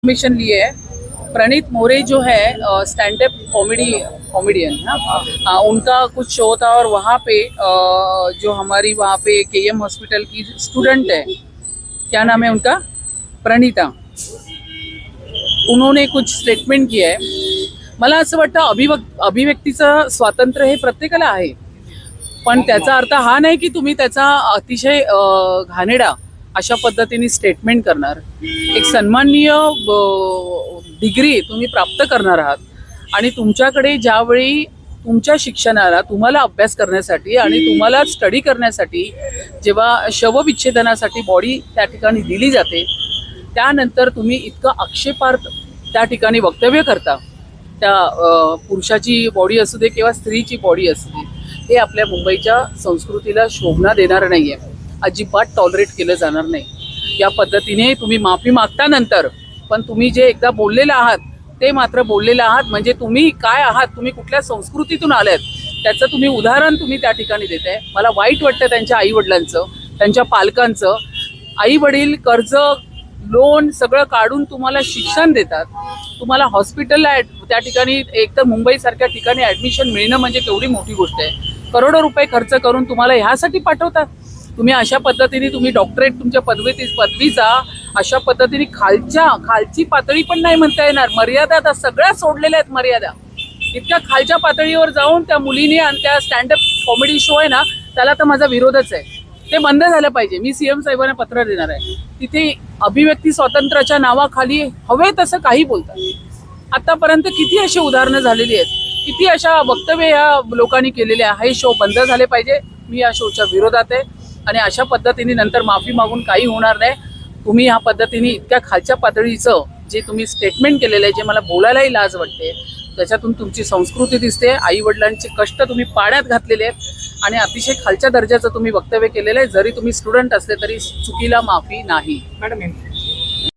Permission लिए है। प्रणीत मोरे जो है स्टैंड अप कॉमेडियन है, उनका कुछ शो था और वहाँ पे जो हमारी वहाँ पे केएम हॉस्पिटल की स्टूडेंट है, क्या नाम है उनका, प्रणीता, उन्होंने कुछ स्टेटमेंट किया है। मला असं वाटतं अभिव्यक्तीचं स्वातंत्र्य हे प्रत्येकाला आहे, पण त्याचा अर्थ हा नाही की तुम्ही त्याचा अतिशय घाणेरडा अशा पद्धतीने स्टेटमेंट करणार। एक सन्माननीय डिग्री तुम्ही प्राप्त करणार आहात आणि तुमच्याकडे ज्यावेळी तुमच्या शिक्षणाला तुम्हाला अभ्यास करण्यासाठी आणि तुम्हाला स्टडी करण्यासाठी जेव्हा शवविच्छेदनासाठी बॉडी त्या ठिकाणी दिली जाते, त्यानंतर तुम्ही इतकं आक्षेपार्थ त्या ठिकाणी वक्तव्य करता, त्या पुरुषाची बॉडी असू दे किंवा स्त्रीची बॉडी असू दे, हे आपल्या मुंबईच्या संस्कृतीला शोभना देणार नाही आहे, अजिबात टॉलरेट केलं जाणार नाही। या पद्धतीने तुम्ही माफी मागता नंतर, पण तुम्ही जे एकदा बोललेला आहात ते मात्र बोललेला आहात, म्हणजे तुम्ही काय आहात, तुम्ही कुठल्या संस्कृतीतून आलात त्याचं तुम्ही उदाहरण तुम्ही त्या ठिकाणी देताय। मला वाईट वाटतं त्यांच्या आईवडिलांचं, त्यांच्या पालकांचं। आईवडील कर्ज लोन सगळं काढून तुम्हाला शिक्षण देतात, तुम्हाला हॉस्पिटलला त्या ठिकाणी एक तर मुंबईसारख्या ठिकाणी ॲडमिशन मिळणं म्हणजे केवढी मोठी गोष्ट आहे। करोडो रुपये खर्च करून तुम्हाला ह्यासाठी पाठवतात। तुम्ही अशा पद्धतीने तुम्ही डॉक्टरेट तुमच्या पदवीचा अशा पद्धतीने खालची पातळी पण नाही म्हणता येणार, मर्यादा आता सगळ्या सोडलेल्या आहेत मर्यादा। इतक्या खालच्या पातळीवर जाऊन त्या मुलीने आणि त्या स्टँडअप कॉमेडी शो आहे ना, त्याला तर माझा विरोधच आहे, ते बंद झालं पाहिजे। मी सीएम साहेबांना पत्र देणार आहे। तिथे अभिव्यक्ती स्वातंत्र्याच्या नावाखाली हवे तसं काही बोलतात। आतापर्यंत किती अशी उदाहरणं झालेली आहेत, किती अशा वक्तव्य या लोकांनी केलेले आहे। हे शो बंद झाले पाहिजे। मी या शोच्या विरोधात आहे आणि अशा पद्धतीने नंतर माफी मागून काही होणार नाही। तुम्ही ह्या पद्धतीने इतक्या खालच्या पातळीचं जे तुम्ही स्टेटमेंट केलेलं आहे, जे मला बोलायलाही लाज वाटते, त्याच्यातून तुमची संस्कृती दिसते। आई वडिलांचे कष्ट तुम्ही पाण्यात घातलेले आहेत आणि अतिशय खालच्या दर्जाचं तुम्ही वक्तव्य केलेलं आहे। जरी तुम्ही स्टुडंट असले तरी चुकीला माफी नाही। मॅडम